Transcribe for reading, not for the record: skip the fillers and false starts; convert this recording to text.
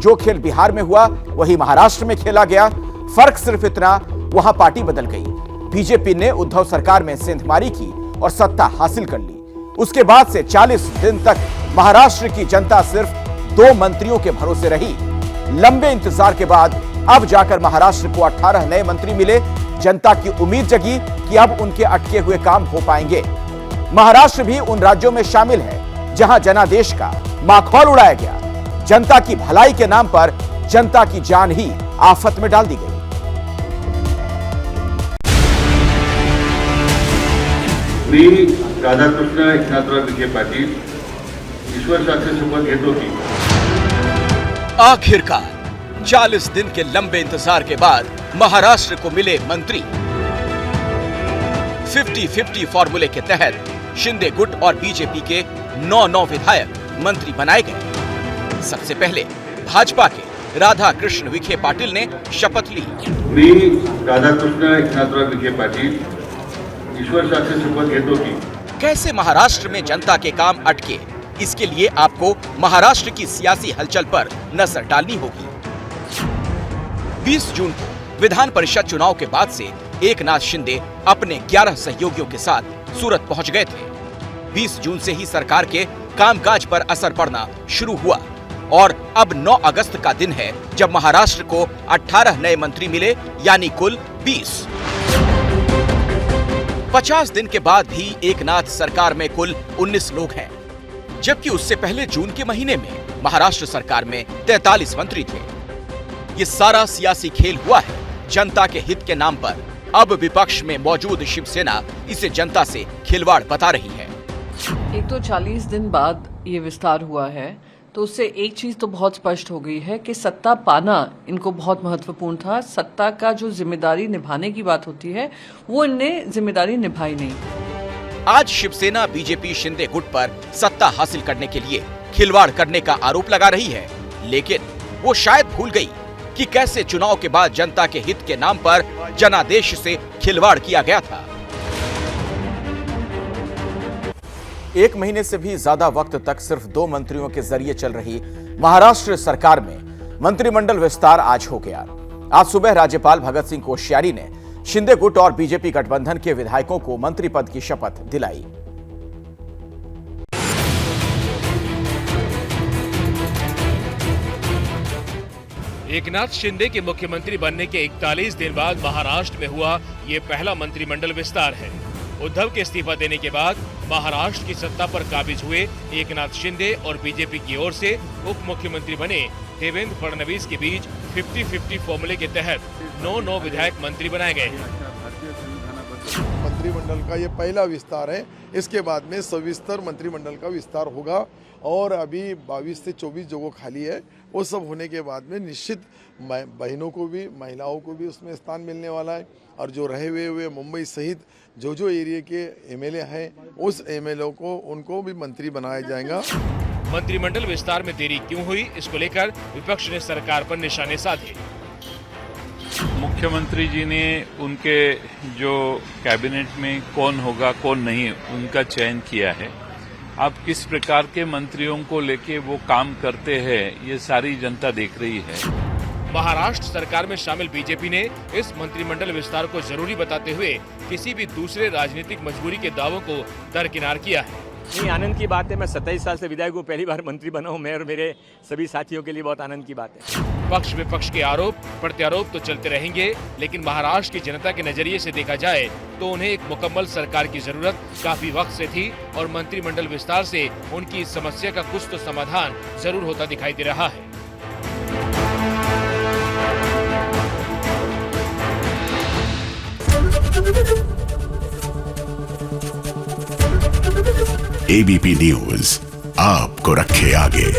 जो खेल बिहार में हुआ वही महाराष्ट्र में खेला गया। फर्क सिर्फ इतना, वहां पार्टी बदल गई। बीजेपी ने उद्धव सरकार में सेंधमारी की और सत्ता हासिल कर ली। उसके बाद से 40 दिन तक महाराष्ट्र की जनता सिर्फ 2 मंत्रियों के भरोसे रही। लंबे इंतजार के बाद अब जाकर महाराष्ट्र को 18 नए मंत्री मिले। जनता की उम्मीद जगी कि अब उनके अटके हुए काम हो पाएंगे। महाराष्ट्र भी उन राज्यों में शामिल है जहां जनादेश का माखौल उड़ाया गया। जनता की भलाई के नाम पर जनता की जान ही आफत में डाल दी गई। मी राधाकृष्ण एकनाथराव विखे पाटील ईश्वर साक्षी शपथ घेतो की आखिरकार 40 दिन के लंबे इंतजार के बाद महाराष्ट्र को मिले मंत्री। 50-50 फॉर्मूले के तहत शिंदे गुट और बीजेपी के 9 विधायक मंत्री बनाए गए। सबसे पहले भाजपा के राधा कृष्ण विखे पाटिल ने शपथ ली। मी राधाकृष्ण एकनाथराव विखे पाटील ईश्वर साक्षी शपथ घेतो की कैसे महाराष्ट्र में जनता के काम अटके, इसके लिए आपको महाराष्ट्र की सियासी हलचल पर नजर डालनी होगी। 20 जून को विधान परिषद चुनाव के बाद से एकनाथ शिंदे अपने 11 सहयोगियों के साथ सूरत पहुंच गए थे। 20 जून से ही सरकार के कामकाज पर असर पड़ना शुरू हुआ और अब 9 अगस्त का दिन है जब महाराष्ट्र को 18 नए मंत्री मिले, यानी कुल 20। 50 दिन के बाद भी एकनाथ सरकार में कुल 19 लोग हैं, जबकि उससे पहले जून के महीने में महाराष्ट्र सरकार में 43 मंत्री थे। ये सारा सियासी खेल हुआ है जनता के हित के नाम पर। अब विपक्ष में मौजूद शिवसेना इसे जनता से खिलवाड़ बता रही है। एक तो 40 दिन बाद ये विस्तार हुआ है, तो उससे एक चीज तो बहुत स्पष्ट हो गई है कि सत्ता पाना इनको बहुत महत्वपूर्ण था। सत्ता का जो जिम्मेदारी निभाने की बात होती है वो इनने जिम्मेदारी निभाई नहीं। आज शिवसेना बीजेपी शिंदे गुट पर सत्ता हासिल करने के लिए खिलवाड़ करने का आरोप लगा रही है, लेकिन वो शायद भूल गई कि कैसे चुनाव के बाद जनता के हित के नाम पर जनादेश से खिलवाड़ किया गया था। 1 महीने से भी ज्यादा वक्त तक सिर्फ 2 मंत्रियों के जरिए चल रही महाराष्ट्र सरकार में मंत्रिमंडल विस्तार आज हो गया। आज सुबह राज्यपाल भगत सिंह कोश्यारी ने शिंदे गुट और बीजेपी गठबंधन के विधायकों को मंत्री पद की शपथ दिलाई। एकनाथ शिंदे के मुख्यमंत्री बनने के 41 दिन बाद महाराष्ट्र में हुआ ये पहला मंत्रिमंडल विस्तार है। उद्धव के इस्तीफा देने के बाद महाराष्ट्र की सत्ता पर काबिज हुए एकनाथ शिंदे और बीजेपी की ओर से उप मुख्यमंत्री बने देवेंद्र फडणवीस के बीच 50-50 फॉर्मूले के तहत 9 विधायक मंत्री बनाए गए। मंत्रिमंडल का ये पहला विस्तार है। इसके बाद में सविस्तर मंत्रिमंडल का विस्तार होगा और अभी 22 से 24 जगह खाली है। वो सब होने के बाद में निश्चित बहनों को भी, महिलाओं को भी उसमें स्थान मिलने वाला है और जो रहे हुए मुंबई सहित जो एरिया के एमएलए हैं उस एमएलए को उनको भी मंत्री बनाया जाएगा। मंत्रिमंडल विस्तार में देरी क्यों हुई, इसको लेकर विपक्ष ने सरकार पर निशाने साधे। मुख्यमंत्री जी ने उनके जो कैबिनेट में कौन होगा कौन नहीं उनका चयन किया है। अब किस प्रकार के मंत्रियों को लेके वो काम करते हैं ये सारी जनता देख रही है। महाराष्ट्र सरकार में शामिल बीजेपी ने इस मंत्रिमंडल विस्तार को जरूरी बताते हुए किसी भी दूसरे राजनीतिक मजबूरी के दावों को दरकिनार किया है। नहीं, आनंद की बात है। मैं 27 साल से विधायक हूँ, पहली बार मंत्री बना हूँ। मैं और मेरे सभी साथियों के लिए बहुत आनंद की बात है। पक्ष विपक्ष के आरोप प्रत्यारोप तो चलते रहेंगे, लेकिन महाराष्ट्र की जनता के नजरिए से देखा जाए तो उन्हें एक मुकम्मल सरकार की जरूरत काफी वक्त से थी और मंत्रिमंडल विस्तार से उनकी इस समस्या का कुछ तो समाधान जरूर होता दिखाई दे रहा है। एबीपी न्यूज आपको रखे आगे।